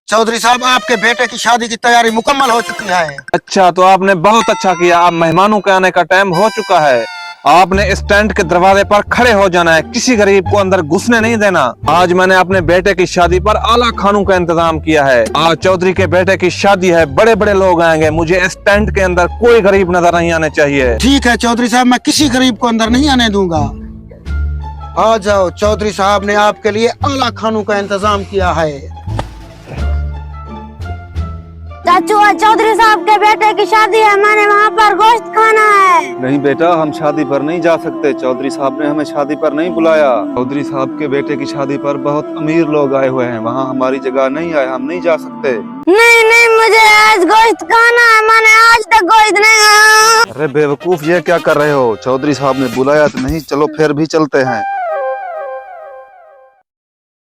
चौधरी साहब, आपके बेटे की शादी की तैयारी मुकम्मल हो चुकी है। अच्छा, तो आपने बहुत अच्छा किया। अब मेहमानों के आने का टाइम हो चुका है। आपने इस टेंट के दरवाजे पर खड़े हो जाना है, किसी गरीब को अंदर घुसने नहीं देना। आज मैंने अपने बेटे की शादी पर आला खानों का इंतजाम किया है। आज चौधरी के बेटे की शादी है, बड़े बड़े लोग आएंगे। मुझे इस टेंट के अंदर कोई गरीब नजर नहीं आने चाहिए। ठीक है चौधरी साहब, मैं किसी गरीब को अंदर नहीं आने दूंगा। आ जाओ, चौधरी साहब ने आपके लिए आला खानों का इंतजाम किया है। चाचू, आज चौधरी साहब के बेटे की शादी है, मैंने वहाँ पर गोश्त खाना है। नहीं बेटा, हम शादी पर नहीं जा सकते। चौधरी साहब ने हमें शादी पर नहीं बुलाया। चौधरी साहब के बेटे की शादी पर बहुत अमीर लोग आए हुए हैं, वहाँ हमारी जगह नहीं है, हम नहीं जा सकते। नहीं नहीं, मुझे आज गोश्त खाना है, मैंने आज तक गोश्त नहीं खाया। अरे बेवकूफ, ये क्या कर रहे हो? चौधरी साहब ने बुलाया तो नहीं, चलो फिर भी चलते हैं।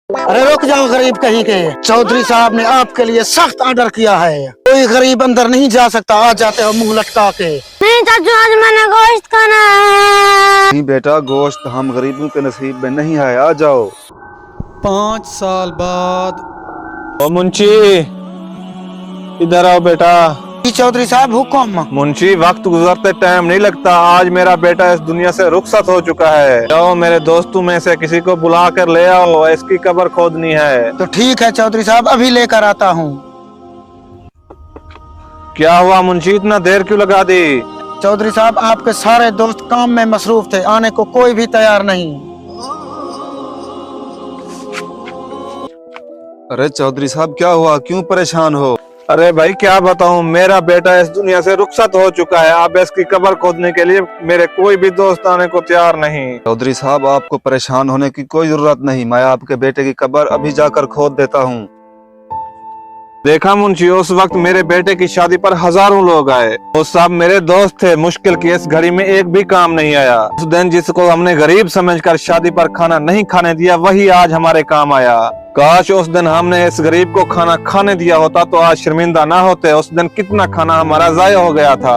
अरे रुक जाओ गरीब कहीं के, चौधरी साहब ने आपके लिए सख्त ऑर्डर किया है। कोई गरीब अंदर नहीं जा सकता। आ जाते हो मुंह लटका के। नहीं चाचू, आज मैंने गोश्त खाना है। नहीं बेटा, गोश्त हम गरीबों के नसीब में नहीं है। आ जाओ। 5 साल बाद। ओ मुंशी, इधर आओ बेटा। जी चौधरी साहब, हुक्म। मुंशी, वक्त गुजरते टाइम नहीं लगता। आज मेरा बेटा इस दुनिया से रुखसत हो चुका है। जाओ, मेरे दोस्तों में से किसी को बुला कर ले आओ, इसकी कब्र खोदनी है। तो ठीक है चौधरी साहब, अभी लेकर आता हूँ। क्या हुआ मुंशी, इतना देर क्यों लगा दी? चौधरी साहब, आपके सारे दोस्त काम में मसरूफ थे, आने को कोई भी तैयार नहीं। अरे चौधरी साहब, क्या हुआ? क्यों परेशान हो? अरे भाई, क्या बताऊं, मेरा बेटा इस दुनिया से रुखसत हो चुका है। अब इसकी कब्र खोदने के लिए मेरे कोई भी दोस्त आने को तैयार नहीं। चौधरी साहब, आपको परेशान होने की कोई जरूरत नहीं। मैं आपके बेटे की कब्र अभी जाकर खोद देता हूँ। देखा मुंशी, उस वक्त मेरे बेटे की शादी पर हजारों लोग आए। वो सब मेरे दोस्त थे। मुश्किल की इस घड़ी में एक भी काम नहीं आया। उस दिन जिसको हमने गरीब समझकर शादी पर खाना नहीं खाने दिया, वही आज हमारे काम आया। काश उस दिन हमने इस गरीब को खाना खाने दिया होता तो आज शर्मिंदा ना होते। उस दिन कितना खाना हमारा जाया हो गया था।